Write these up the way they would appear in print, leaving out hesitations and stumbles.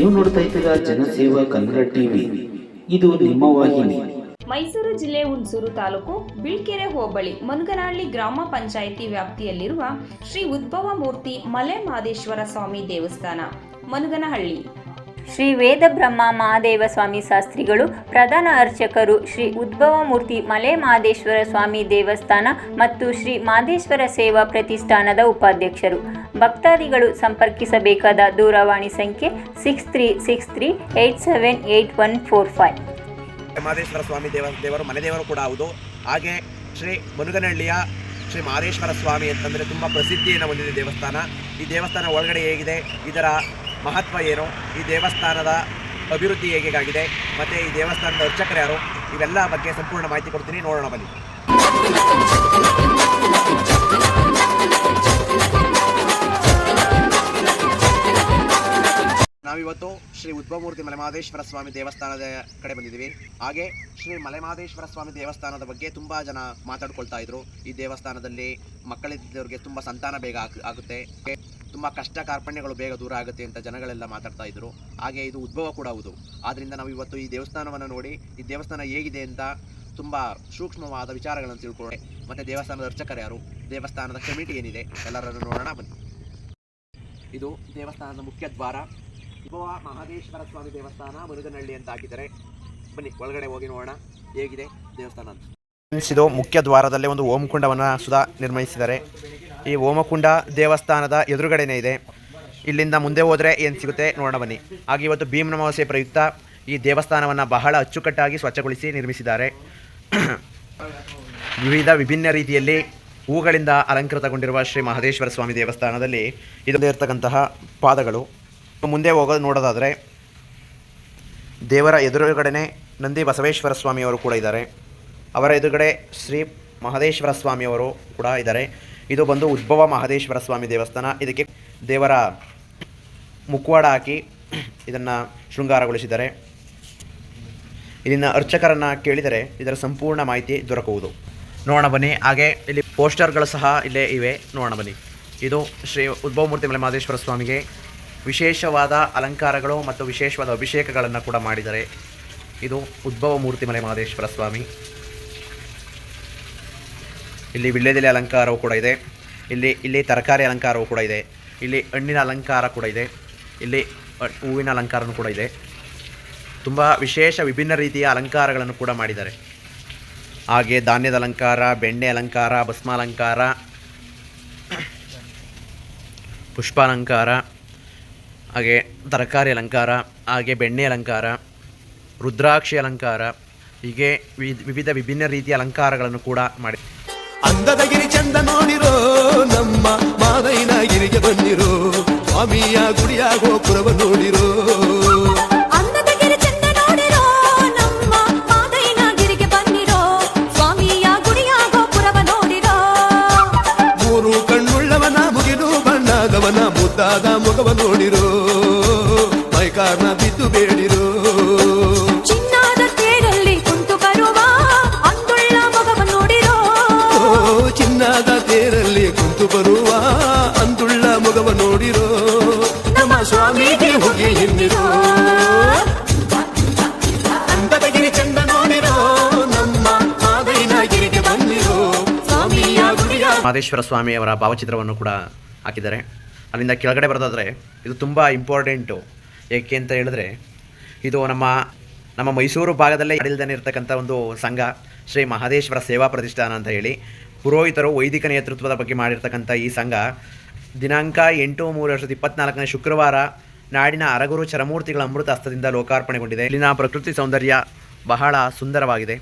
ನೀವು ನೋಡ್ತಾ ಇದ್ದೀರಾ ಜನಸೇವಾ ಕನ್ನಡ ಟಿವಿ. ಇದು ನಿಮ್ಮ ವಾಹಿನಿ. ಮೈಸೂರು ಜಿಲ್ಲೆ ಹುಣಸೂರು ತಾಲೂಕು ಬಿಳ್ಕೆರೆ ಹೋಬಳಿ ಮನುಗನಹಳ್ಳಿ ಗ್ರಾಮ ಪಂಚಾಯಿತಿ ವ್ಯಾಪ್ತಿಯಲ್ಲಿರುವ ಶ್ರೀ ಉದ್ಭವ ಮೂರ್ತಿ ಮಲೆ ಮಹದೇಶ್ವರ ಸ್ವಾಮಿ ದೇವಸ್ಥಾನ ಮನುಗನಹಳ್ಳಿ. ಶ್ರೀ ವೇದ ಬ್ರಹ್ಮ ಮಹಾದೇವ ಸ್ವಾಮಿ ಶಾಸ್ತ್ರಿಗಳು ಪ್ರಧಾನ ಅರ್ಚಕರು, ಶ್ರೀ ಉದ್ಭವ ಮೂರ್ತಿ ಮಲೆ ಮಹದೇಶ್ವರ ಸ್ವಾಮಿ ದೇವಸ್ಥಾನ ಮತ್ತು ಶ್ರೀ ಮಹದೇಶ್ವರ ಸೇವಾ ಪ್ರತಿಷ್ಠಾನದ ಉಪಾಧ್ಯಕ್ಷರು. ಭಕ್ತಾದಿಗಳು ಸಂಪರ್ಕಿಸಬೇಕಾದ ದೂರವಾಣಿ ಸಂಖ್ಯೆ 6363878145. ಮಹದೇಶ್ವರ ಸ್ವಾಮಿ ದೇವರು ಮನೆ ದೇವರು ಕೂಡ ಹೌದು. ಹಾಗೆ ಶ್ರೀ ಮನುಗನಹಳ್ಳಿಯ ಶ್ರೀ ಮಹದೇಶ್ವರ ಸ್ವಾಮಿ ಅಂತಂದರೆ ತುಂಬ ಪ್ರಸಿದ್ಧಿಯನ್ನು ಹೊಂದಿದೆ ದೇವಸ್ಥಾನ. ಈ ದೇವಸ್ಥಾನ ಒಳಗಡೆ ಹೇಗಿದೆ, ಇದರ ಮಹತ್ವ ಏನು, ಈ ದೇವಸ್ಥಾನದ ಅಭಿವೃದ್ಧಿ ಹೇಗಾಗಿದೆ ಮತ್ತು ಈ ದೇವಸ್ಥಾನದ ಅರ್ಚಕರು ಯಾರು, ಇವೆಲ್ಲ ಬಗ್ಗೆ ಸಂಪೂರ್ಣ ಮಾಹಿತಿ ಕೊಡ್ತೀನಿ, ನೋಡೋಣ ಬನ್ನಿ. ನಾವಿವತ್ತು ಶ್ರೀ ಉದ್ಭವಮೂರ್ತಿ ಮಲೆಮಹದೇಶ್ವರ ಸ್ವಾಮಿ ದೇವಸ್ಥಾನದ ಕಡೆ ಬಂದಿದ್ದೀವಿ. ಹಾಗೆ ಶ್ರೀ ಮಲೆಮಹದೇಶ್ವರ ಸ್ವಾಮಿ ದೇವಸ್ಥಾನದ ಬಗ್ಗೆ ತುಂಬ ಜನ ಮಾತಾಡ್ಕೊಳ್ತಾ ಇದ್ರು. ಈ ದೇವಸ್ಥಾನದಲ್ಲಿ ಮಕ್ಕಳಿದ್ದವ್ರಿಗೆ ತುಂಬ ಸಂತಾನ ಬೇಗ ಆಗುತ್ತೆ, ತುಂಬ ಕಷ್ಟ ಕಾರ್ಪಣ್ಯಗಳು ಬೇಗ ದೂರ ಆಗುತ್ತೆ ಅಂತ ಜನಗಳೆಲ್ಲ ಮಾತಾಡ್ತಾ ಇದ್ರು. ಹಾಗೆ ಇದು ಉದ್ಭವ ಕೂಡ ಹೌದು. ಆದ್ದರಿಂದ ನಾವು ಇವತ್ತು ಈ ದೇವಸ್ಥಾನವನ್ನು ನೋಡಿ ಈ ದೇವಸ್ಥಾನ ಹೇಗಿದೆ ಅಂತ ತುಂಬ ಸೂಕ್ಷ್ಮವಾದ ವಿಚಾರಗಳನ್ನು ತಿಳ್ಕೊಳ್ಳಿ. ಮತ್ತು ದೇವಸ್ಥಾನದ ಅರ್ಚಕರು ಯಾರು, ದೇವಸ್ಥಾನದ ಕಮಿಟಿ ಏನಿದೆ ಎಲ್ಲರನ್ನು ನೋಡೋಣ ಬನ್ನಿ. ಇದು ದೇವಸ್ಥಾನದ ಮುಖ್ಯ ದ್ವಾರ. ಉದ್ಭವ ಮಹದೇಶ್ವರ ಸ್ವಾಮಿ ದೇವಸ್ಥಾನ ಮನುಗನಹಳ್ಳಿ ಅಂತ ಹಾಕಿದ್ದಾರೆ. ಬನ್ನಿ ಒಳಗಡೆ ಹೋಗಿ ನೋಡೋಣ ಹೇಗಿದೆ ದೇವಸ್ಥಾನ ಅಂತ. ಇದು ಮುಖ್ಯ ದ್ವಾರದಲ್ಲೇ ಒಂದು ಹೋಮಕುಂಡವನ್ನು ಸುಧಾ ನಿರ್ಮಿಸಿದ್ದಾರೆ. ಈ ಹೋಮಕುಂಡ ದೇವಸ್ಥಾನದ ಎದುರುಗಡೆನೇ ಇದೆ. ಇಲ್ಲಿಂದ ಮುಂದೆ ಹೋದರೆ ಏನು ಸಿಗುತ್ತೆ ನೋಡೋಣ ಬನ್ನಿ. ಹಾಗೆ ಇವತ್ತು ಭೀಮ ಅಮಾವಾಸ್ಯೆ ಪ್ರಯುಕ್ತ ಈ ದೇವಸ್ಥಾನವನ್ನು ಬಹಳ ಅಚ್ಚುಕಟ್ಟಾಗಿ ಸ್ವಚ್ಛಗೊಳಿಸಿ ನಿರ್ಮಿಸಿದ್ದಾರೆ. ವಿಭಿನ್ನ ರೀತಿಯಲ್ಲಿ ಹೂಗಳಿಂದ ಅಲಂಕೃತಗೊಂಡಿರುವ ಶ್ರೀ ಮಹದೇಶ್ವರ ಸ್ವಾಮಿ ದೇವಸ್ಥಾನದಲ್ಲಿ ಇದರಲ್ಲಿ ಇರತಕ್ಕಂತಹ ಪಾದಗಳು. ಮುಂದೆ ನೋಡೋದಾದರೆ ದೇವರ ಎದುರುಗಡೆ ನಂದಿ ಬಸವೇಶ್ವರ ಸ್ವಾಮಿಯವರು ಕೂಡ ಇದ್ದಾರೆ. ಅವರ ಎದುರುಗಡೆ ಶ್ರೀ ಮಹದೇಶ್ವರ ಸ್ವಾಮಿಯವರು ಕೂಡ ಇದ್ದಾರೆ. ಇದು ಬಂದು ಉದ್ಭವ ಮಹದೇಶ್ವರ ಸ್ವಾಮಿ ದೇವಸ್ಥಾನ. ಇದಕ್ಕೆ ದೇವರ ಮುಖವಾಡ ಹಾಕಿ ಇದನ್ನು ಶೃಂಗಾರಗೊಳಿಸಿದ್ದಾರೆ. ಇಲ್ಲಿನ ಅರ್ಚಕರನ್ನು ಕೇಳಿದರೆ ಇದರ ಸಂಪೂರ್ಣ ಮಾಹಿತಿ ದೊರಕುವುದು. ನೋಡೋಣ ಬನ್ನಿ. ಹಾಗೆ ಇಲ್ಲಿ ಪೋಸ್ಟರ್ಗಳು ಸಹ ಇಲ್ಲೇ ಇವೆ, ನೋಡೋಣ ಬನ್ನಿ. ಇದು ಶ್ರೀ ಉದ್ಭವ ಮೂರ್ತಿ ಮಲೆ ಮಹದೇಶ್ವರ ಸ್ವಾಮಿಗೆ ವಿಶೇಷವಾದ ಅಲಂಕಾರಗಳು ಮತ್ತು ವಿಶೇಷವಾದ ಅಭಿಷೇಕಗಳನ್ನು ಕೂಡ ಮಾಡಿದ್ದಾರೆ. ಇದು ಉದ್ಭವ ಮೂರ್ತಿ ಮಲೆ ಮಹದೇಶ್ವರ ಸ್ವಾಮಿ. ಇಲ್ಲಿ ವಿಳ್ಯದೆಲೆ ಅಲಂಕಾರವೂ ಕೂಡ ಇದೆ. ಇಲ್ಲಿ ತರಕಾರಿ ಅಲಂಕಾರವೂ ಕೂಡ ಇದೆ. ಇಲ್ಲಿ ಹಣ್ಣಿನ ಅಲಂಕಾರ ಕೂಡ ಇದೆ. ಇಲ್ಲಿ ಹೂವಿನ ಅಲಂಕಾರವೂ ಕೂಡ ಇದೆ. ತುಂಬ ವಿಶೇಷ ವಿಭಿನ್ನ ರೀತಿಯ ಅಲಂಕಾರಗಳನ್ನು ಕೂಡ ಮಾಡಿದ್ದಾರೆ. ಹಾಗೆ ಧಾನ್ಯದ ಅಲಂಕಾರ, ಬೆಣ್ಣೆ ಅಲಂಕಾರ, ಭಸ್ಮಾಲಂಕಾರ, ಪುಷ್ಪಾಲಂಕಾರ, ಹಾಗೆ ತರಕಾರಿ ಅಲಂಕಾರ, ಹಾಗೆ ಬೆಣ್ಣೆ ಅಲಂಕಾರ, ರುದ್ರಾಕ್ಷಿ ಅಲಂಕಾರ, ಹೀಗೆ ವಿಭಿನ್ನ ರೀತಿಯ ಅಲಂಕಾರಗಳನ್ನು ಕೂಡ ಮಾಡಿ. ಅಂದದ ಗಿರಿ ಚಂದ ನೋಡಿರೋ, ನಮ್ಮ ಮಾದೈನಗಿರಿಗೆ ಬಂದಿರೋ, ಸ್ವಾಮಿಯ ಗುಡಿಯ ಗೋಪುರವ ನೋಡಿರೋ. ಅಂದದ ಗಿರಿ ಚಂದ ನೋಡಿರೋ, ನಮ್ಮ ಮಾದೈನಗಿರಿಗೆ ಬಂದಿರೋ, ಸ್ವಾಮಿಯ ಗುಡಿಯ ಗೋಪುರವ ನೋಡಿರೋ. ಮೂರು ಕಣ್ಣುಳ್ಳವನ ಮುಗಿಲು ಬಣ್ಣದವನ ಮುದ್ದಾದ ಮುಖವ ನೋಡಿರೋ, ಮೈಕಾರ್ನ ಬಿದ್ದು ಬೇಡಿರೋ. ಚಿನ್ನದ ತೇರಲ್ಲಿ ಕುಂತು ಬರುವ ಅಂದುಳ್ಳ ಮಗವ ನೋಡಿರೋ, ಚಿನ್ನದ ತೇರಲ್ಲಿ ಕುಂತು ಬರುವ ಅಂದುಳ್ಳ ಮಗವ ನೋಡಿರೋ. ನಮ್ಮ ಸ್ವಾಮಿಗೆ ಹೋಗಿ ಹಿಂದಿರೋ, ಅಂದದಗಿರಿ ಚಂದ ನೋಡಿರೋ, ನಮ್ಮ ಮಾದೈನಗಿರಿಗೆ ಬಂದಿರೋ, ಸ್ವಾಮಿಯ ಗುಡಿಯ. ಮಹದೇಶ್ವರ ಸ್ವಾಮಿಯವರ ಭಾವಚಿತ್ರವನ್ನು ಕೂಡ ಹಾಕಿದ್ದಾರೆ. ಅಲ್ಲಿಂದ ಕೆಳಗಡೆ ಬರೋದಾದರೆ ಇದು ತುಂಬ ಇಂಪಾರ್ಟೆಂಟು. ಏಕೆ ಅಂತ ಹೇಳಿದ್ರೆ ಇದು ನಮ್ಮ ಮೈಸೂರು ಭಾಗದಲ್ಲೇ ಇಲ್ದೇ ಇರತಕ್ಕಂಥ ಒಂದು ಸಂಘ, ಶ್ರೀ ಮಹದೇಶ್ವರ ಸೇವಾ ಪ್ರತಿಷ್ಠಾನ ಅಂತ ಹೇಳಿ ಪುರೋಹಿತರು ವೈದಿಕ ನೇತೃತ್ವದ ಬಗ್ಗೆ ಮಾಡಿರ್ತಕ್ಕಂಥ ಈ ಸಂಘ ದಿನಾಂಕ 8/3/2024 ಶುಕ್ರವಾರ ನಾಡಿನ ಅರಗುರು ಚರಮೂರ್ತಿಗಳ ಅಮೃತ ಹಸ್ತದಿಂದ ಲೋಕಾರ್ಪಣೆಗೊಂಡಿದೆ. ಇಲ್ಲಿನ ಪ್ರಕೃತಿ ಸೌಂದರ್ಯ ಬಹಳ ಸುಂದರವಾಗಿದೆ.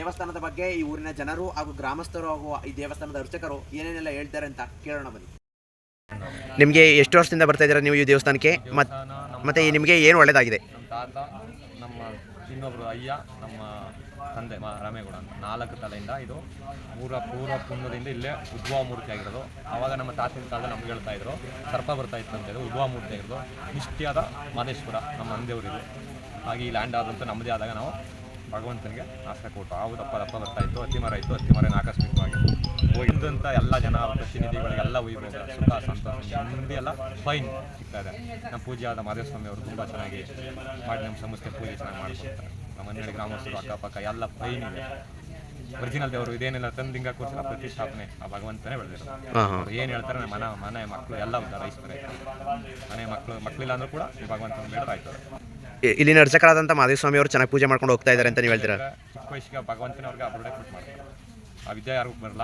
ದೇವಸ್ಥಾನದ ಬಗ್ಗೆ ಈ ಊರಿನ ಜನರು ಹಾಗೂ ಗ್ರಾಮಸ್ಥರು ಹಾಗೂ ಈ ದೇವಸ್ಥಾನದ ಅರ್ಚಕರು ಏನೇನೆಲ್ಲ ಹೇಳ್ತಾರೆ ಅಂತ ಕೇಳೋಣ ಬನ್ನಿ. ನಿಮಗೆ ಎಷ್ಟು ವರ್ಷದಿಂದ ಬರ್ತಾ ಇದ್ದೀರಾ ನೀವು ಈ ದೇವಸ್ಥಾನಕ್ಕೆ? ಮತ್ತೆ ನಿಮಗೆ ಏನು ಒಳ್ಳೆಯದಾಗಿದೆ? ನಮ್ಮ ತಾತ, ನಮ್ಮ ಇನ್ನೊಬ್ಬರು ಅಯ್ಯ, ನಮ್ಮ ತಂದೆ ರಾಮೇಗೌಡ ಅಂತ 4 ತಲೆಯಿಂದ ಇದು ಪೂರ್ವ ಪುಣ್ಯದಿಂದ ಇಲ್ಲೇ ಉದ್ಭವ ಮೂರ್ತಿ ಆಗಿರೋದು. ಆವಾಗ ನಮ್ಮ ತಾತಿನ ಕಾಲದಲ್ಲಿ ನಮ್ಗೆ ಹೇಳ್ತಾ ಇದ್ರು ಸರ್ಪ ಬರ್ತಾ ಇತ್ತು ಅಂತ ಇದು ಉದ್ಭವ ಮೂರ್ತಿ ಆಗಿರೋದು. ನಿಷ್ಠಿಯಾದ ಮಾದೇಶ್ವರ ನಮ್ಮ ಮಂದೇವರಿದು. ಹಾಗೆ ಈ ಲ್ಯಾಂಡ್ ಆದಂತ ನಮ್ಮದೇ ಆದಾಗ ನಾವು ಭಗವಂತನಿಗೆ ಆಸೆ ಕೊಟ್ಟು ಆವು ದಪ್ಪ ಬರ್ತಾ ಇತ್ತು. ಹತ್ತಿ ಮರ ಆಕಸ್ಮಿಕವಾಗಿ ಹೋಗಿದ್ದಂಥ ಎಲ್ಲ ಜನ ಪ್ರತಿನಿಧಿಗಳಿಗೆಲ್ಲ ವೈಭವ ಸುಖ ಸಂತೋಷ ನೆಮ್ಮದಿ ಎಲ್ಲ ಫೈನ್ ಸಿಗ್ತಾ ಇದೆ. ನಮ್ಮ ಪೂಜ್ಯಾದ ಮಾದೇಸ್ವಾಮಿ ಅವರು ತುಂಬ ಚೆನ್ನಾಗಿ ಮಾಡಿ ನಮ್ಮ ಸಂಸ್ಥೆ ಪೂಜೆ ಚೆನ್ನಾಗಿ ಮಾಡ್ಕೊಡ್ತಾರೆ. ನಮ್ಮ ಮನೆಯಲ್ಲಿ ಗ್ರಾಮಸ್ಥರು ಅಕ್ಕಪಕ್ಕ ಎಲ್ಲ ಫೈನ್ ಇದೆ. ಒರಿಜಿನಲ್ ದೇವರು ಇದೇನೆಲ್ಲ ತಂದಿಂಗ ಕೂರಿಸಿಲ್ಲ ಪ್ರತಿಷ್ಠಾಪನೆ ಆ ಭಗವಂತನೇ ಬೆಳೆದಿರೋದು. ಅವ್ರು ಏನು ಹೇಳ್ತಾರೆ ಮನೆ ಮಕ್ಕಳು ಎಲ್ಲ ರೈಸ್ತಾರೆ. ಮನೆ ಮಕ್ಕಳಿಲ್ಲ ಅಂದ್ರೂ ಕೂಡ ಈ ಭಗವಂತನ ಬೇಡ ಆಯ್ತು. ಇಲ್ಲಿನ ಅರ್ಚಕರಾದಂಥ ಮಾದೇಸ್ವಾಮಿ ಅವರು ಚೆನ್ನಾಗಿ ಪೂಜೆ ಮಾಡ್ಕೊಂಡು ಹೋಗ್ತಾ ಇದ್ದಾರೆ ಅಂತ ನೀವು ಹೇಳ್ತೀರಾ? ಚಿಕ್ಕ ವಯಸ್ಸಿಗೆ ಭಗವಂತನ ಅವ್ರಿಗೆ ಅಬ್ರುಡೆ ಕೊಟ್ಟು ಮಾಡ್ತಾರೆ. ಆ ವಿದ್ಯೆ ಯಾರಿಗೂ ಬರಲ್ಲ.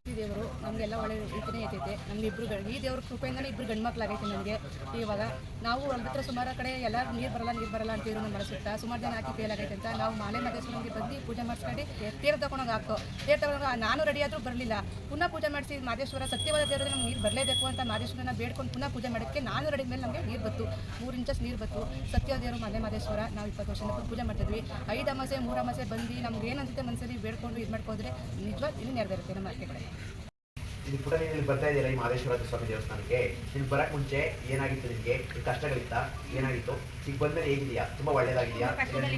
ಈ ದೇವರು ನಮಗೆಲ್ಲ ಒಳ್ಳೆ ರೀತಿಯೇ ಐತೈತೆ. ನಮ್ಗೆ ಈ ದೇವ್ರ ಕೃಪೆಯಿಂದಲೇ 2 ಗಂಡು ಮಕ್ಕಳಾಗೈತೆ ನನಗೆ. ಇವಾಗ ನಾವು ಹತ್ರ ಸುಮಾರು ಕಡೆ ಎಲ್ಲ ನೀರು ಬರಲ್ಲ ಅಂತೀರು ನಮ್ಮ ಮನಸ್ಸುತ್ತ ಸುಮಾರು ಜನ ಹಾಕಿ ಫೇಲ್ ಆಗೈತೆ ಅಂತ ನಾವು ಮಾಲೆ ಮಾದೇಶ್ವರನಿಗೆ ಬಂದು ಪೂಜೆ ಮಾಡಿಸ್ಕೊಂಡು ತೇರು ತಗೊಂಡೋಗಿ ಹಾಕ್ತು. ತೇರು ತಗೊಂಡಾಗ ನಾನು ರೆಡಿ ಆದರೂ ಬರಲಿಲ್ಲ. ಪುನಃ ಪೂಜೆ ಮಾಡಿಸಿ ಮಾದೇಶ್ವರ ಸತ್ಯವಾದ ದೇವರಿಗೆ ನಮ್ಗೆ ನೀರು ಬರಲೇಬೇಕು ಅಂತ ಮಾದೇಶ್ವರನ ಬೇಡ್ಕೊಂಡು ಪುನಃ ಪೂಜೆ ಮಾಡೋಕ್ಕೆ ನಾನು ರೆಡಿ ಮೇಲೆ ನಮಗೆ ನೀರು ಬತ್ತು. 3 ಇಂಚಸ್ ನೀರು ಬತ್ತು. ಸತ್ಯವಾದ ದೇವರು ಮಾದೇಶ್ವರ ನಾವು 20 ವರ್ಷದಿಂದ ಪೂಜೆ ಮಾಡ್ತಿದ್ವಿ. 5 ಅಮಾಸೆ 3 ಅಮಾಸೆ ಬಂದು ನಮ್ಗೆ ಏನಂತೆ ಮನಸ್ಸಲ್ಲಿ ಬೇಡ್ಕೊಂಡು ಇದು ಮಾಡ್ಕೋದ್ರೆ ನಿಜವಾಗಿ ಇಲ್ಲಿ ನೆರವೇರುತ್ತೆ ನಮ್ಮ ಅರ್ಕೆ ಕಡೆ. ಇದು ಕೂಡ ನೀವು ಬರ್ತಾ ಇದ್ದೀರಾ ಈ ಮಾದೇಶ್ವರ ಸ್ವಾಮಿ ದೇವಸ್ಥಾನಕ್ಕೆ. ನೀವು ಬರಕ್ಕೆ ಮುಂಚೆ ಏನಾಗಿತ್ತು ನಿಮಗೆ? ಕಷ್ಟಗಳಿತ್ತ? ಏನಾಗಿತ್ತು? ಈಗ ಬಂದರೆ ಹೇಗಿದೆಯಾ? ತುಂಬ ಒಳ್ಳೇದಾಗಿದೆಯಾ?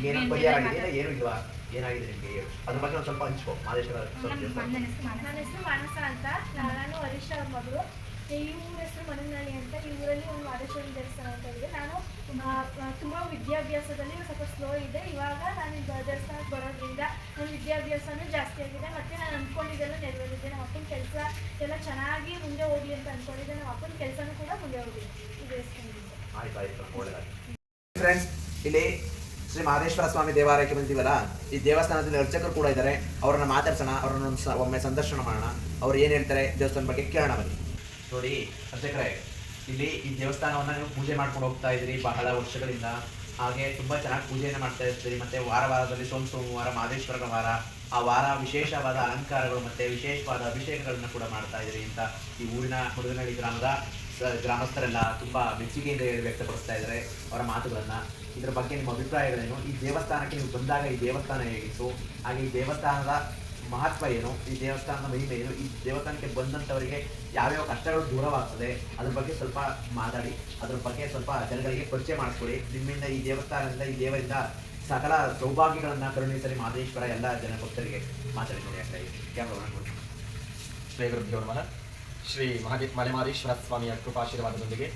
ಏನು ಪರಿಹಾರ ಆಗಿದೆಯಾ? ಏನು ಇಲ್ವಾ? ಏನಾಗಿದೆ ನಿಮಗೆ? ಅದ್ರ ಬಗ್ಗೆ ಒಂದು ಸ್ವಲ್ಪ ಹಂಚ್ಕೋ. ಮಾದೇಶ್ವರ ಸ್ವಾಮಿ ದೇವಸ್ಥಾನ. ನನ್ನ ಹೆಸರು ಮಾನಸ ಅಂತ. ನಾನು ಹರೀಶ್ ಅವ್ರ ಮಗಳು. ಈ ಊರ ಹೆಸರು ಮನಗನಹಳ್ಳಿ ಅಂತ. ಈ ಊರಲ್ಲಿ ಒಂದು ಮಾದೇಶ್ವರ ದೇವಸ್ಥಾನ ಅಂತ ಇದೆ. ನಾನು ತುಂಬ ವಿದ್ಯಾಭ್ಯಾಸದಲ್ಲಿ ಸ್ವಲ್ಪ ಸ್ಲೋ ಇದೆ. ಇವಾಗ ನಾನು ದೇವಸ್ಥಾನಕ್ಕೆ ಬರೋದ್ರಿಂದ ನನ್ನ ವಿದ್ಯಾಭ್ಯಾಸನೂ ಜಾಸ್ತಿ ಆಗಿದೆ. ಮತ್ತು ನಾನು ಅಂದ್ಕೊಂಡಿದ್ದೆಲ್ಲ ನೆರವೇರಿದೆ. ನಮ್ಮ ಅಪ್ಪನ ಕೆಲಸ ಎಲ್ಲ ಚೆನ್ನಾಗಿ ಮುಂದೆ ಹೋಗಿ ಅಂತ ಅಂದ್ಕೊಂಡಿದ್ದೆ. ನಮ್ಮ ಅಪ್ಪನ ಕೆಲಸನೂ ಕೂಡ ಮುಂದೆ ಹೋಗಿದೆ ಈ ದೇವಸ್ಥಾನದಿಂದ. ಆಯ್ತು, ಒಳ್ಳೆಯದಾಗಿ. ಫ್ರೆಂಡ್ಸ್, ಇಲ್ಲಿ ಶ್ರೀ ಮಾದೇಶ್ವರ ಸ್ವಾಮಿ ದೇವಾಲಯಕ್ಕೆ ಬಂದಿದ್ದೀವಲ್ಲ, ಈ ದೇವಸ್ಥಾನದಲ್ಲಿ ಅರ್ಚಕರು ಕೂಡ ಇದ್ದಾರೆ. ಅವರನ್ನ ಮಾತಾಡ್ಸೋಣ, ಅವರನ್ನ ಒಮ್ಮೆ ಸಂದರ್ಶನ ಮಾಡೋಣ. ಅವ್ರು ಏನು ಹೇಳ್ತಾರೆ ದೇವಸ್ಥಾನ ಬಗ್ಗೆ ಕೇಳೋಣ ಬನ್ನಿ. ನೋಡಿ ಅರ್ಚಕರೇ, ಇಲ್ಲಿ ಈ ದೇವಸ್ಥಾನವನ್ನು ನೀವು ಪೂಜೆ ಮಾಡ್ಕೊಂಡು ಹೋಗ್ತಾ ಇದ್ದೀರಿ ಬಹಳ ವರ್ಷಗಳಿಂದ. ಹಾಗೆ ತುಂಬ ಚೆನ್ನಾಗಿ ಪೂಜೆಯನ್ನು ಮಾಡ್ತಾ ಇರ್ತೀರಿ. ಮತ್ತು ವಾರದಲ್ಲಿ ಸೋಮವಾರ ಮಾದೇಶ್ವರನ ವಾರ, ಆ ವಾರ ವಿಶೇಷವಾದ ಅಲಂಕಾರಗಳು ಮತ್ತು ವಿಶೇಷವಾದ ಅಭಿಷೇಕಗಳನ್ನು ಕೂಡ ಮಾಡ್ತಾ ಇದ್ದೀರಿ ಅಂತ ಈ ಊರಿನ ಮುರುಗನಹಳ್ಳಿ ಗ್ರಾಮದ ಗ್ರಾಮಸ್ಥರೆಲ್ಲ ತುಂಬ ಮೆಚ್ಚುಗೆಯಿಂದ ವ್ಯಕ್ತಪಡಿಸ್ತಾ ಇದ್ದಾರೆ ಅವರ ಮಾತುಗಳನ್ನು. ಇದರ ಬಗ್ಗೆ ನಿಮ್ಮ ಅಭಿಪ್ರಾಯಗಳೇನು? ಈ ದೇವಸ್ಥಾನಕ್ಕೆ ನೀವು ಬಂದಾಗ ಈ ದೇವಸ್ಥಾನ ಹೇಗಿತ್ತು? ಹಾಗೆ ಈ ದೇವಸ್ಥಾನದ ಮಹತ್ವ ಏನು? ಈ ದೇವಸ್ಥಾನದ ಮಹಿಮೆ ಏನು? ಈ ದೇವಸ್ಥಾನಕ್ಕೆ ಬಂದಂಥವರಿಗೆ ಯಾವ್ಯಾವ ಕಷ್ಟಗಳು ದೂರವಾಗ್ತದೆ ಅದ್ರ ಬಗ್ಗೆ ಸ್ವಲ್ಪ ಮಾತಾಡಿ, ಅದ್ರ ಬಗ್ಗೆ ಸ್ವಲ್ಪ ಜನಗಳಿಗೆ ಪರಿಚಯ ಮಾಡಿಸ್ಕೊಡಿ. ನಿಮ್ಮಿಂದ ಈ ದೇವಸ್ಥಾನದಿಂದ ಈ ದೇವರಿಂದ ಸಕಲ ಸೌಭಾಗ್ಯಗಳನ್ನು ಕರುಣಿಸಲಿ ಮಾದೇಶ್ವರ ಎಲ್ಲ ಜನ ಭಕ್ತರಿಗೆ. ಮಾತಾಡಿ ನೋಡಿ. ಯಾಕಂದ್ರೆ ಕ್ಯಾಮ್ರಾ ನೋಡಿ. ಶ್ರೀ ಗುರುಭ್ಯೋ ನಮಃ. ಶ್ರೀ ಮಲೆಮಾದೇಶ್ವರ ಸ್ವಾಮಿಯ ಕೃಪಾಶೀರ್ವಾದದೊಂದಿಗೆ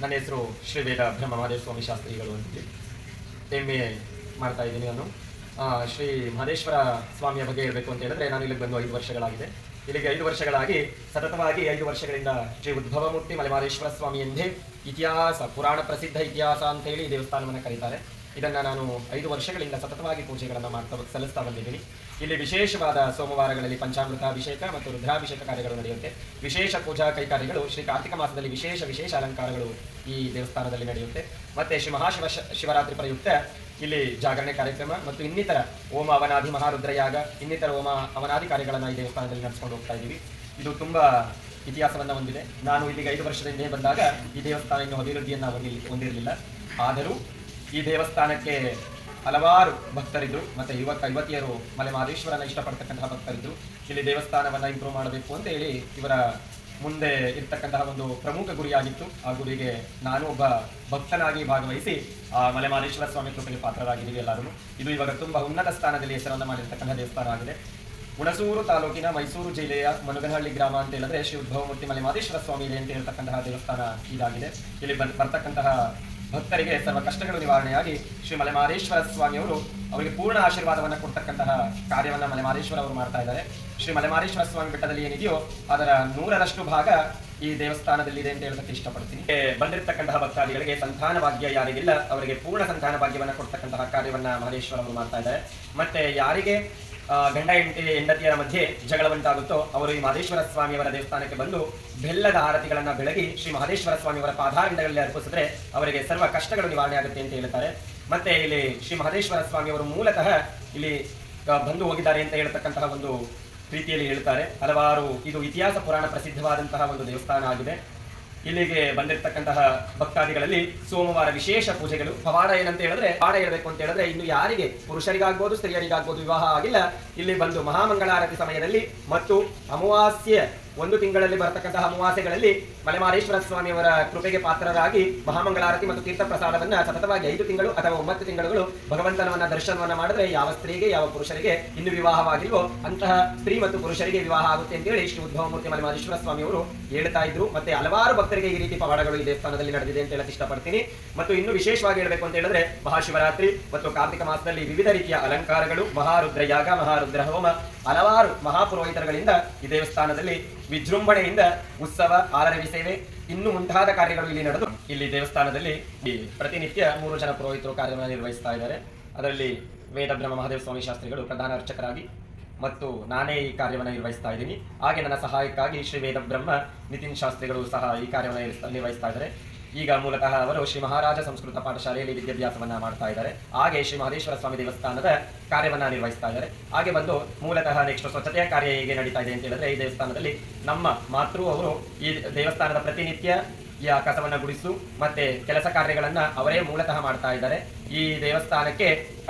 ನನ್ನ ಹೆಸರು ಶ್ರೀ ವೇದ ಬ್ರಹ್ಮ ಮಹದೇವ ಸ್ವಾಮಿ ಶಾಸ್ತ್ರಿಗಳು ಅಂತೇಳಿ MA ಮಾಡ್ತಾ ಇದ್ದೀನಿ ನಾನು. ಶ್ರೀ ಮಹದೇಶ್ವರ ಸ್ವಾಮಿಯ ಬಗ್ಗೆ ಹೇಳಬೇಕು ಅಂತ ಹೇಳಿದ್ರೆ, ನಾನು ಇಲ್ಲಿಗೆ ಬಂದು 5 ವರ್ಷಗಳಾಗಿದೆ. ಇಲ್ಲಿಗೆ 5 ವರ್ಷಗಳಾಗಿ ಸತತವಾಗಿ 5 ವರ್ಷಗಳಿಂದ ಶ್ರೀ ಉದ್ಭವಮೂರ್ತಿ ಮಲೆಮಾದೇಶ್ವರ ಸ್ವಾಮಿ ಎಂದೇ ಇತಿಹಾಸ, ಪುರಾಣ ಪ್ರಸಿದ್ಧ ಇತಿಹಾಸ ಅಂತೇಳಿ ದೇವಸ್ಥಾನವನ್ನು ಕರೀತಾರೆ. ಇದನ್ನು ನಾನು 5 ವರ್ಷಗಳಿಂದ ಸತತವಾಗಿ ಪೂಜೆಗಳನ್ನು ಸಲ್ಲಿಸ್ತಾ ಬಂದಿದ್ದೀನಿ. ಇಲ್ಲಿ ವಿಶೇಷವಾದ ಸೋಮವಾರಗಳಲ್ಲಿ ಪಂಚಾಮೃತಾಭಿಷೇಕ ಮತ್ತು ರುದ್ರಾಭಿಷೇಕ ಕಾರ್ಯಗಳು ನಡೆಯುತ್ತೆ. ವಿಶೇಷ ಪೂಜಾ ಕೈಕಾರ್ಯಗಳು ಶ್ರೀ ಕಾರ್ತಿಕ ಮಾಸದಲ್ಲಿ ವಿಶೇಷ ಅಲಂಕಾರಗಳು ಈ ದೇವಸ್ಥಾನದಲ್ಲಿ ನಡೆಯುತ್ತೆ. ಮತ್ತು ಶ್ರೀ ಶಿವರಾತ್ರಿ ಪ್ರಯುಕ್ತ ಇಲ್ಲಿ ಜಾಗರಣೆ ಕಾರ್ಯಕ್ರಮ ಮತ್ತು ಇನ್ನಿತರ ಹೋಮ ಅವನಾದಿ ಮಹಾರುದ್ರಯಾಗ ಇನ್ನಿತರ ಹೋಮ ಅವನಾದಿ ಕಾರ್ಯಗಳನ್ನು ಈ ದೇವಸ್ಥಾನದಲ್ಲಿ ನಡೆಸ್ಕೊಂಡು ಹೋಗ್ತಾ ಇದ್ದೀವಿ. ಇದು ತುಂಬ ಇತಿಹಾಸವನ್ನು ಹೊಂದಿದೆ. ನಾನು ಇಲ್ಲಿಗೆ 5 ವರ್ಷದಿಂದ ಬಂದಾಗ ಈ ದೇವಸ್ಥಾನ ಇನ್ನೂ ಅಭಿವೃದ್ಧಿಯನ್ನು ಹೊಂದಿರಲಿಲ್ಲ. ಆದರೂ ಈ ದೇವಸ್ಥಾನಕ್ಕೆ ಹಲವಾರು ಭಕ್ತರಿದ್ದರು ಮತ್ತು ಯುವತಿಯರು ಮಲೆಮಾದೇಶ್ವರನ ಇಷ್ಟಪಡ್ತಕ್ಕಂತಹ ಭಕ್ತರಿದ್ದರು. ಇಲ್ಲಿ ದೇವಸ್ಥಾನವನ್ನು ಇಂಪ್ರೂವ್ ಮಾಡಬೇಕು ಅಂತ ಹೇಳಿ ಇವರ ಮುಂದೆ ಇರ್ತಕ್ಕಂತಹ ಒಂದು ಪ್ರಮುಖ ಗುರಿಯಾಗಿತ್ತು. ಆ ಗುರಿಗೆ ನಾನು ಒಬ್ಬ ಭಕ್ತನಾಗಿ ಭಾಗವಹಿಸಿ ಆ ಮಲೆಮಾದೇಶ್ವರ ಸ್ವಾಮಿ ಕೃಪೆಗೆ ಪಾತ್ರರಾಗಿದ್ದೀವಿ ಎಲ್ಲರೂ. ಇದು ಇವಾಗ ತುಂಬ ಉನ್ನತ ಸ್ಥಾನದಲ್ಲಿ ಹೆಸರನ್ನು ಮಾಡಿರ್ತಕ್ಕಂತಹ ದೇವಸ್ಥಾನ ಆಗಿದೆ. ಹುಣಸೂರು ತಾಲೂಕಿನ ಮೈಸೂರು ಜಿಲ್ಲೆಯ ಮನುಗನಹಳ್ಳಿ ಗ್ರಾಮ ಅಂತ ಹೇಳಿದ್ರೆ ಶ್ರೀ ಉದ್ಭವಮೂರ್ತಿ ಮಲೆಮಾದೇಶ್ವರ ಸ್ವಾಮಿ ಇದೆ ಅಂತ ಹೇಳ್ತಕ್ಕಂತಹ ದೇವಸ್ಥಾನ ಇದಾಗಿದೆ. ಇಲ್ಲಿ ಬರ್ತಕ್ಕಂತಹ ಭಕ್ತರಿಗೆ ಸರ್ವ ಕಷ್ಟಗಳು ನಿವಾರಣೆಯಾಗಿ ಶ್ರೀ ಮಲೆಮಾದೇಶ್ವರ ಸ್ವಾಮಿಯವರು ಅವರಿಗೆ ಪೂರ್ಣ ಆಶೀರ್ವಾದವನ್ನು ಕೊಡ್ತಕ್ಕಂತಹ ಕಾರ್ಯವನ್ನು ಮಲೆಮಾದೇಶ್ವರ ಅವರು ಮಾಡ್ತಾ ಇದ್ದಾರೆ. ಶ್ರೀ ಮಲೆಮಾದೇಶ್ವರ ಸ್ವಾಮಿ ಬೆಟ್ಟದಲ್ಲಿ ಏನಿದೆಯೋ ಅದರ 100ರಷ್ಟು ಭಾಗ ಈ ದೇವಸ್ಥಾನದಲ್ಲಿದೆ ಅಂತ ಹೇಳೋದಕ್ಕೆ ಇಷ್ಟಪಡ್ತೀನಿ. ಬಂದಿರತಕ್ಕಂತಹ ಭಕ್ತಾದಿಗಳಿಗೆ ಸಂತಾನ ಭಾಗ್ಯ ಯಾರಿಗಿಲ್ಲ ಅವರಿಗೆ ಪೂರ್ಣ ಸಂತಾನ ಭಾಗ್ಯವನ್ನು ಕೊಡ್ತಕ್ಕಂತಹ ಕಾರ್ಯವನ್ನ ಮಹದೇಶ್ವರ ಅವರು ಮಾಡ್ತಾ ಇದ್ದಾರೆ. ಮತ್ತೆ ಯಾರಿಗೆ ಗಂಡ ಹೆಂಡತಿಯರ ಮಧ್ಯೆ ಜಗಳ ಉಂಟಾಗುತ್ತೋ ಅವರು ಈ ಮಹದೇಶ್ವರ ಸ್ವಾಮಿಯವರ ದೇವಸ್ಥಾನಕ್ಕೆ ಬಂದು ಬೆಲ್ಲದ ಆರತಿಗಳನ್ನು ಬೆಳಗಿ ಶ್ರೀ ಮಹದೇಶ್ವರ ಸ್ವಾಮಿಯವರ ಪಾದಾರವಿಂದಗಳಲ್ಲಿ ಅರ್ಪಿಸಿದ್ರೆ ಅವರಿಗೆ ಸರ್ವ ಕಷ್ಟಗಳು ನಿವಾರಣೆ ಆಗುತ್ತೆ ಅಂತ ಹೇಳ್ತಾರೆ. ಮತ್ತೆ ಇಲ್ಲಿ ಶ್ರೀ ಮಹದೇಶ್ವರ ಸ್ವಾಮಿಯವರು ಮೂಲತಃ ಇಲ್ಲಿ ಬಂದು ಹೋಗಿದ್ದಾರೆ ಅಂತ ಹೇಳ್ತಕ್ಕಂತಹ ಒಂದು ರೀತಿಯಲ್ಲಿ ಹೇಳ್ತಾರೆ. ಹಲವಾರು ಇದು ಇತಿಹಾಸ ಪುರಾಣ ಪ್ರಸಿದ್ಧವಾದಂತಹ ಒಂದು ದೇವಸ್ಥಾನ ಆಗಿದೆ. ಇಲ್ಲಿಗೆ ಬಂದಿರತಕ್ಕಂತಹ ಭಕ್ತಾದಿಗಳಲ್ಲಿ ಸೋಮವಾರ ವಿಶೇಷ ಪೂಜೆಗಳು. ಪವಾಡ ಏನಂತ ಹೇಳಿದ್ರೆ, ಪಾಡ ಹೇಳಬೇಕು ಅಂತ ಹೇಳಿದ್ರೆ, ಇನ್ನು ಯಾರಿಗೆ ಪುರುಷರಿಗಾಗ್ಬೋದು ಸ್ತ್ರೀಯರಿಗಾಗ್ಬೋದು ವಿವಾಹ ಆಗಿಲ್ಲ, ಇಲ್ಲಿ ಬಂದು ಮಹಾಮಂಗಳಾರತಿ ಸಮಯದಲ್ಲಿ ಮತ್ತು ಅಮಾವಾಸ್ಯೆ ಒಂದು ತಿಂಗಳಲ್ಲಿ ಬರತಕ್ಕಂತಹ ಅಮಾವಾಸ್ಯೆಗಳಲ್ಲಿ ಮಲೆಮಹದೇಶ್ವರ ಸ್ವಾಮಿಯವರ ಕೃಪೆಗೆ ಪಾತ್ರರಾಗಿ ಮಹಾಮಂಗಳಾರತಿ ಮತ್ತು ತೀರ್ಥ ಪ್ರಸಾದವನ್ನ ಸತತವಾಗಿ 5 ತಿಂಗಳು ಅಥವಾ 9 ತಿಂಗಳುಗಳು ಭಗವಂತನವನ್ನ ದರ್ಶನವನ್ನ ಮಾಡಿದ್ರೆ ಯಾವ ಸ್ತ್ರೀಗೆ ಯಾವ ಪುರುಷರಿಗೆ ಇನ್ನು ವಿವಾಹವಾಗಿಲ್ವೋ ಅಂತಹ ಸ್ತ್ರೀ ಮತ್ತು ಪುರುಷರಿಗೆ ವಿವಾಹ ಆಗುತ್ತೆ ಅಂತ ಹೇಳಿ ಶ್ರೀ ಉದ್ಭವಮೂರ್ತಿ ಮಲೆಮಹದೇಶ್ವರ ಸ್ವಾಮಿಯವರು ಹೇಳ್ತಾ ಇದ್ರು. ಮತ್ತೆ ಹಲವಾರು ಭಕ್ತರಿಗೆ ಈ ರೀತಿ ಪವಾಡಗಳು ಈ ದೇವಸ್ಥಾನದಲ್ಲಿ ನಡೆದಿದೆ ಅಂತ ಹೇಳಕ್ ಇಷ್ಟಪಡ್ತೀನಿ. ಮತ್ತು ಇನ್ನು ವಿಶೇಷವಾಗಿ ಹೇಳಬೇಕು ಅಂತ ಹೇಳಿದ್ರೆ, ಮಹಾಶಿವರಾತ್ರಿ ಮತ್ತು ಕಾರ್ತಿಕ ಮಾಸದಲ್ಲಿ ವಿವಿಧ ರೀತಿಯ ಅಲಂಕಾರಗಳು, ಮಹಾರುದ್ರ ಯಾಗ, ಮಹಾರುದ್ರ ಹೋಮ, ಹಲವಾರು ಮಹಾಪುರೋಹಿತರುಗಳಿಂದ ಈ ದೇವಸ್ಥಾನದಲ್ಲಿ ವಿಜೃಂಭಣೆಯಿಂದ ಉತ್ಸವ, ಆರರವಿ ಸೇವೆ ಇನ್ನು ಮುಂತಾದ ಕಾರ್ಯಗಳು ಇಲ್ಲಿ ನಡೆದು, ಇಲ್ಲಿ ದೇವಸ್ಥಾನದಲ್ಲಿ ಪ್ರತಿನಿತ್ಯ 3 ಜನ ಪುರೋಹಿತರು ಕಾರ್ಯವನ್ನು ನಿರ್ವಹಿಸ್ತಾ ಇದ್ದಾರೆ. ಅದರಲ್ಲಿ ವೇದ ಬ್ರಹ್ಮ ಮಹಾದೇವ ಸ್ವಾಮಿ ಶಾಸ್ತ್ರಿಗಳು ಪ್ರಧಾನ ಅರ್ಚಕರಾಗಿ ಮತ್ತು ನಾನೇ ಈ ಕಾರ್ಯವನ್ನು ನಿರ್ವಹಿಸ್ತಾ ಇದ್ದೀನಿ. ಹಾಗೆ ನನ್ನ ಸಹಾಯಕ್ಕಾಗಿ ಶ್ರೀ ವೇದ ಬ್ರಹ್ಮ ನಿತಿನ್ ಶಾಸ್ತ್ರಿಗಳು ಸಹ ಈ ಕಾರ್ಯವನ್ನು ನಿರ್ವಹಿಸ್ತಾ ಇದ್ದಾರೆ. ಈಗ ಮೂಲತಃ ಅವರು ಶ್ರೀ ಮಹಾರಾಜ ಸಂಸ್ಕೃತ ಪಾಠಶಾಲೆಯಲ್ಲಿ ವಿದ್ಯಾಭ್ಯಾಸವನ್ನ ಮಾಡ್ತಾ ಇದ್ದಾರೆ. ಹಾಗೆ ಶ್ರೀ ಮಹದೇಶ್ವರ ಸ್ವಾಮಿ ದೇವಸ್ಥಾನದ ಕಾರ್ಯವನ್ನ ನಿರ್ವಹಿಸ್ತಾ ಇದ್ದಾರೆ. ಹಾಗೆ ಬಂದು ಮೂಲತಃ ನೆಕ್ಸ್ಟ್ ಸ್ವಚ್ಛತೆಯ ಕಾರ್ಯ ಹೇಗೆ ನಡೀತಾ ಇದೆ ಅಂತ ಹೇಳಿದ್ರೆ, ಈ ದೇವಸ್ಥಾನದಲ್ಲಿ ನಮ್ಮ ಮಾತೃ ಅವರು ಈ ದೇವಸ್ಥಾನದ ಪ್ರತಿನಿತ್ಯ ಈ ಕಸವನ್ನ ಗುಡಿಸು ಮತ್ತೆ ಕೆಲಸ ಕಾರ್ಯಗಳನ್ನ ಅವರೇ ಮೂಲತಃ ಮಾಡ್ತಾ ಇದ್ದಾರೆ. ಈ ದೇವಸ್ಥಾನಕ್ಕೆ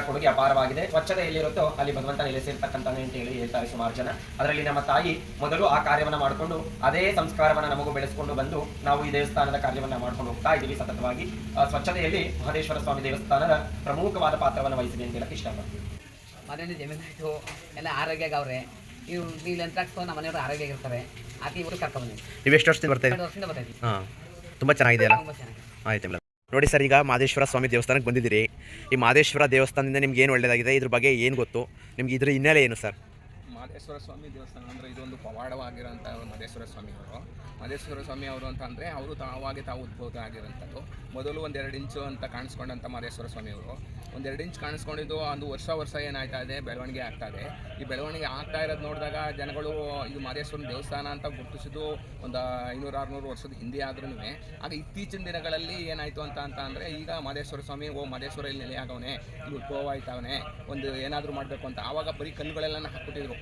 ಕೊಡುಗೆ ಅಪಾರವಾಗಿದೆ. ಸ್ವಚ್ಛತೆ ಎಲ್ಲಿರುತ್ತೋ ಅಲ್ಲಿ ಭಗವಂತ ನೆಲೆಸಿರ್ತಕ್ಕಂತಾನೆ ಅಂತ ಹೇಳಿ ಹೇಳ್ತಾರೆ ಸುಮಾರು ಜನ. ಅದರಲ್ಲಿ ನಮ್ಮ ತಾಯಿ ಮೊದಲು ಆ ಕಾರ್ಯವನ್ನ ಮಾಡಿಕೊಂಡು ಅದೇ ಸಂಸ್ಕಾರವನ್ನ ನಮಗೂ ಬೆಳೆಸ್ಕೊಂಡು ಬಂದು ನಾವು ಈ ದೇವಸ್ಥಾನದ ಕಾರ್ಯವನ್ನ ಮಾಡ್ಕೊಂಡು ಹೋಗ್ತಾ ಇದ್ದೀವಿ ಸತತವಾಗಿ. ಮಹದೇಶ್ವರ ಮಹದೇಶ್ವರ ಸ್ವಾಮಿ ದೇವಸ್ಥಾನದ ಪ್ರಮುಖವಾದ ಪಾತ್ರವನ್ನು ವಹಿಸಿದೆ ಅಂತ ಹೇಳಕ್ಕೆ ಇಷ್ಟಪಡ್ತೀವಿ. ಮನೆಯಲ್ಲಿ ಜಮೀನಾಯಿತು ಎಲ್ಲ ಆರೋಗ್ಯಕ್ಕೆ ಅವ್ರೆ ನೀವು ಲಂಚ್ ಹಾಕ್ಸ್ಕೊಂಡು ನಮ್ಮ ಮನೆಯವರು ಆರೋಗ್ಯವಾಗಿರ್ತಾರೆ. ಆಕೆ ಇವರು ಕರ್ಕೊಂಡ್ಬಂದಿದ್ದೀವಿ. ನೀವು ಎಷ್ಟು ವರ್ಷದಿಂದ ಬರ್ತಾ ಇದ್ದೀವಿ? 2 ವರ್ಷದಿಂದ ಬರ್ತಾ ಇದ್ದೀವಿ. ಹಾಂ, ತುಂಬ ಚೆನ್ನಾಗಿದೆಯಲ್ಲ? ತುಂಬ ಚೆನ್ನಾಗಿ ಆಯ್ತು. ನೋಡಿ ಸರ್, ಈಗ ಮಹದೇಶ್ವರ ಸ್ವಾಮಿ ದೇವಸ್ಥಾನಕ್ಕೆ ಬಂದಿದ್ದೀರಿ. ಈ ಮಹದೇಶ್ವರ ದೇವಸ್ಥಾನದಿಂದ ನಿಮ್ಗೆ ಏನು ಒಳ್ಳೆಯದಾಗಿದೆ, ಇದ್ರ ಬಗ್ಗೆ ಏನು ಗೊತ್ತು ನಿಮ್ಗೆ? ಇದ್ರ ಹಿನ್ನೆಲೆ ಏನು ಸರ್? ಮಹದೇಶ್ವರ ಸ್ವಾಮಿ ದೇವಸ್ಥಾನ ಅಂದರೆ ಇದೊಂದು ಪವಾಡವಾಗಿರೋಂಥ ಮಹದೇಶ್ವರ ಸ್ವಾಮಿ ಅವರು. ಮಹದೇಶ್ವರ ಸ್ವಾಮಿ ಅವರು ಅಂತ ಅಂದರೆ ಅವರು ತಾವು ಉದ್ಭವ ಆಗಿರೋಂಥದ್ದು. ಮೊದಲು 1-2 ಇಂಚು ಅಂತ ಕಾಣಿಸ್ಕೊಂಡಂಥ ಮಹದೇಶ್ವರ ಸ್ವಾಮಿ ಅವರು 1-2 ಇಂಚ್ ಕಾಣಿಸ್ಕೊಂಡಿದ್ದು ಅದು ವರ್ಷ ಏನಾಗ್ತಾ ಇದೆ, ಬೆಳವಣಿಗೆ ಆಗ್ತಾ ಇದೆ. ಈ ಬೆಳವಣಿಗೆ ಆಗ್ತಾ ಇರೋದು ನೋಡಿದಾಗ ಜನಗಳು ಇದು ಮಹದೇಶ್ವರನ ದೇವಸ್ಥಾನ ಅಂತ ಗುರುತಿಸಿದ್ದು ಒಂದು 500-600 ವರ್ಷದ ಹಿಂದೆ ಆದ್ರೂ ಆಗ ಇತ್ತೀಚಿನ ದಿನಗಳಲ್ಲಿ ಏನಾಯಿತು ಅಂತ ಅಂದರೆ, ಈಗ ಮಹದೇಶ್ವರ ಸ್ವಾಮಿ ಮಹದೇಶ್ವರ ಇಲ್ಲಿ ನೆಲೆ ಆಗವನೆ, ಇಲ್ಲಿ ಉದ್ಭವ ಆಯ್ತವನೆ, ಒಂದು ಏನಾದರೂ ಮಾಡಬೇಕು ಅಂತ. ಆವಾಗ ಬರೀ ಕಲ್ಲುಗಳೆಲ್ಲ ಹಾಕ್ಬಿಟ್ಟಿದ್ರು,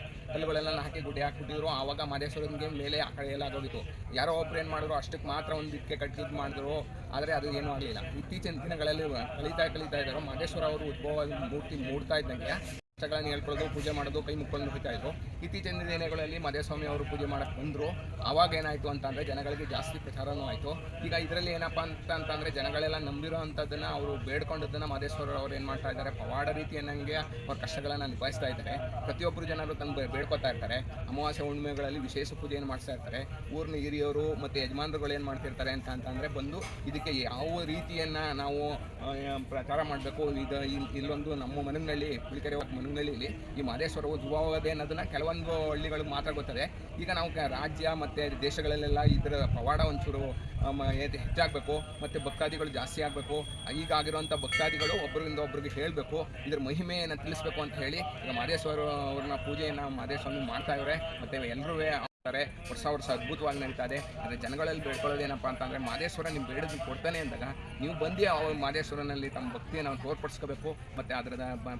ಹಾಕಿ ಗುಡ್ಡೆ ಹಾಕ್ಬಿಟ್ಟಿದ್ರು. ಆವಾಗ ಮಹದೇಶ್ವರನಿಗೆ ಮೇಲೆ ಆ ಕಡೆ ಎಲ್ಲ ಆಗೋಗಿತ್ತು. ಯಾರೋ ಒಬ್ರು ಏನು ಮಾಡಿದ್ರು, ಅಷ್ಟಕ್ಕೆ ಮಾತ್ರ ಒಂದು ಇದಕ್ಕೆ ಕಟ್ಟಿದ್ದು ಮಾಡಿದ್ರು. ಆದರೆ ಅದು ಏನೂ ಆಗಲಿಲ್ಲ. ಇತ್ತೀಚಿನ ದಿನಗಳಲ್ಲಿ ಕಲಿತಾ ಇದ್ದಾರೆ. ಮಹದೇಶ್ವರ ಅವರು ಉದ್ಭವ ಮೂರ್ತಿ ಮೂಡ್ತಾ ಇದ್ದಂಗೆ ಗಳನ್ನು ಹೇಳ್ಕೊಳ್ಳೋದು, ಪೂಜೆ ಮಾಡೋದು, ಕೈ ಮುಕ್ಕೊಂಡು ಹೋಗ್ತಾ ಇದ್ರು. ಇತ್ತೀಚಿನ ದಿನಗಳಲ್ಲಿ ಮಹದೇವಸ್ವಾಮಿ ಅವರು ಪೂಜೆ ಮಾಡಕ್ಕೆ ಬಂದರು. ಆವಾಗ ಏನಾಯಿತು ಅಂತಂದರೆ ಜನಗಳಿಗೆ ಜಾಸ್ತಿ ಪ್ರಚಾರನೂ ಆಯಿತು. ಈಗ ಇದರಲ್ಲಿ ಏನಪ್ಪ ಅಂತಂದರೆ, ಜನಗಳೆಲ್ಲ ನಂಬಿರೋ ಅಂಥದ್ದನ್ನು ಅವರು ಬೇಡ್ಕೊಂಡದ್ದನ್ನು ಮಹದೇಶ್ವರ ಅವರು ಏನು ಮಾಡ್ತಾ ಇದ್ದಾರೆ, ಪವಾಡ ರೀತಿಯನ್ನಂಗೆ ಅವ್ರ ಕಷ್ಟಗಳನ್ನು ನಿಭಾಯಿಸ್ತಾ ಇದ್ದಾರೆ. ಪ್ರತಿಯೊಬ್ಬರು ಜನರು ತಂದು ಬೇಡ್ಕೊತಾ ಇರ್ತಾರೆ. ಅಮಾವಾಸ್ಯೆ ಹುಣ್ಣಿಮೆಗಳಲ್ಲಿ ವಿಶೇಷ ಪೂಜೆಯನ್ನು ಮಾಡಿಸ್ತಾ ಇರ್ತಾರೆ. ಊರಿನ ಹಿರಿಯರು ಮತ್ತು ಯಜಮಾನರುಗಳು ಏನು ಮಾಡ್ತಿರ್ತಾರೆ ಅಂತಂದರೆ, ಬಂದು ಇದಕ್ಕೆ ಯಾವ ರೀತಿಯನ್ನು ನಾವು ಪ್ರಚಾರ ಮಾಡಬೇಕು, ಇಲ್ಲೊಂದು ನಮ್ಮ ಮನೆಯಲ್ಲಿ ಹುಲಿಕೆರೆ ಮನೆಯಲ್ಲಿ ಈ ಮಹದೇಶ್ವರ ಉದ್ಭವದೆ ಅನ್ನೋದನ್ನ ಕೆಲವೊಂದು ಹಳ್ಳಿಗಳಿಗೆ ಮಾತ್ರ ಗೊತ್ತದೆ. ಈಗ ನಾವು ರಾಜ್ಯ ಮತ್ತು ದೇಶಗಳಲ್ಲೆಲ್ಲ ಇದರ ಪವಾಡ ಒಂಚೂರು ಹೆಚ್ಚಾಗಬೇಕು ಮತ್ತು ಭಕ್ತಾದಿಗಳು ಜಾಸ್ತಿ ಆಗಬೇಕು. ಈಗ ಆಗಿರುವಂಥ ಭಕ್ತಾದಿಗಳು ಒಬ್ಬರಿಂದ ಒಬ್ಬರಿಗೆ ಹೇಳಬೇಕು, ಇದ್ರ ಮಹಿಮೆಯನ್ನು ತಿಳಿಸ್ಬೇಕು ಅಂತ ಹೇಳಿ ಈಗ ಮಹದೇಶ್ವರ ಅವ್ರನ್ನ ಪೂಜೆಯನ್ನು ಮಹದೇಶ್ವರ ಮಾಡ್ತಾ ಇದ್ದಾರೆ. ಮತ್ತು ಎಲ್ಲರೂ ವರ್ಷ ಅದ್ಭುತವಾಗಿ ನಡೀತಾ ಇದೆ. ಆದರೆ ಜನಗಳಲ್ಲಿ ಬೇಡ್ಕೊಳ್ಳೋದೇನಪ್ಪ ಅಂತಂದರೆ, ಮಹದೇಶ್ವರ ನಿಮ್ಮ ಬೇಡದು ಕೊಡ್ತಾನೆ ಅಂದಾಗ ನೀವು ಬಂದು ಅವ್ರ ಮಹದೇಶ್ವರನಲ್ಲಿ ತಮ್ಮ ಭಕ್ತಿಯನ್ನು ನಾವು ತೋರ್ಪಡಿಸ್ಕೋಬೇಕು ಮತ್ತು ಅದರ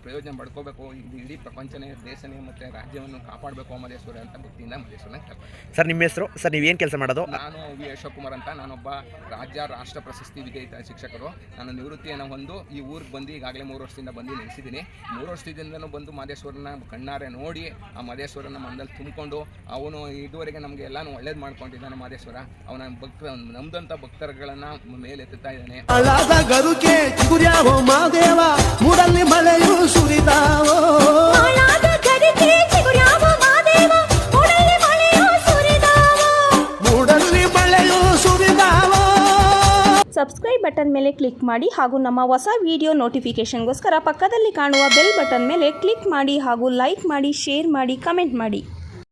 ಪ್ರಯೋಜನ ಪಡ್ಕೋಬೇಕು. ಇದು ಇಡೀ ಪ್ರಪಂಚನೇ, ದೇಶನೇ ಮತ್ತು ರಾಜ್ಯವನ್ನು ಕಾಪಾಡಬೇಕು ಮಹದೇಶ್ವರ ಅಂತ ಭಕ್ತಿಯಿಂದ ಮಹದೇಶ್ವರನ ಕೇಳ್ತಾರೆ. ಸರ್, ನಿಮ್ಮ ಹೆಸರು? ಸರ್, ನೀವೇನು ಕೆಲಸ ಮಾಡೋದು? ನಾನು ವಿ ಅಶೋಕ್ ಅಂತ, ನಾನೊಬ್ಬ ರಾಷ್ಟ್ರ ಪ್ರಶಸ್ತಿ ವಿಜೇತ ಶಿಕ್ಷಕರು. ನಾನು ನಿವೃತ್ತಿಯನ್ನು ಹೊಂದು ಈ ಊರಿಗೆ ಬಂದು ಈಗಾಗಲೇ 3 ವರ್ಷದಿಂದ ಬಂದು ನೆಲೆಸಿದ್ದೀನಿ. 3 ವರ್ಷದಿಂದನೂ ಬಂದು ಮಹದೇಶ್ವರನ ಕಣ್ಣಾರೆ ನೋಡಿ ಆ ಮಹದೇಶ್ವರನ ಮನದಲ್ಲಿ ತುಂಬಿಕೊಂಡು ಅವನು ಇದುವರೆಗೆ ನಮಗೆ ಎಲ್ಲಾನು ಒಳ್ಳೇದು ಮಾಡ್ಕೊಂಡಿದ್ದಾನೆ ಮಹದೇಶ್ವರ. ಅವನ ನಮ್ದಂತ ಭಕ್ತರುಗಳನ್ನ ಮೇಲೆ ಎತ್ತುತ್ತಾ ಇದ್ದಾನೆ. ಗರುಕೆ ಚಿಗುರ್ಯಾವೋ ಮಾದೇವ, ಮೂಡಲ್ಲಿ ಮಳೆಯು ಸುರಿದಾವೋ. ಸಬ್ಸ್ಕ್ರೈಬ್ ಬಟನ್ ಮೇಲೆ ಕ್ಲಿಕ್ ಮಾಡಿ ಹಾಗೂ ನಮ್ಮ ಹೊಸ ವಿಡಿಯೋ ನೋಟಿಫಿಕೇಷನ್ಗೋಸ್ಕರ ಪಕ್ಕದಲ್ಲಿ ಕಾಣುವ ಬೆಲ್ ಬಟನ್ ಮೇಲೆ ಕ್ಲಿಕ್ ಮಾಡಿ ಹಾಗೂ ಲೈಕ್ ಮಾಡಿ, ಶೇರ್ ಮಾಡಿ, ಕಮೆಂಟ್ ಮಾಡಿ.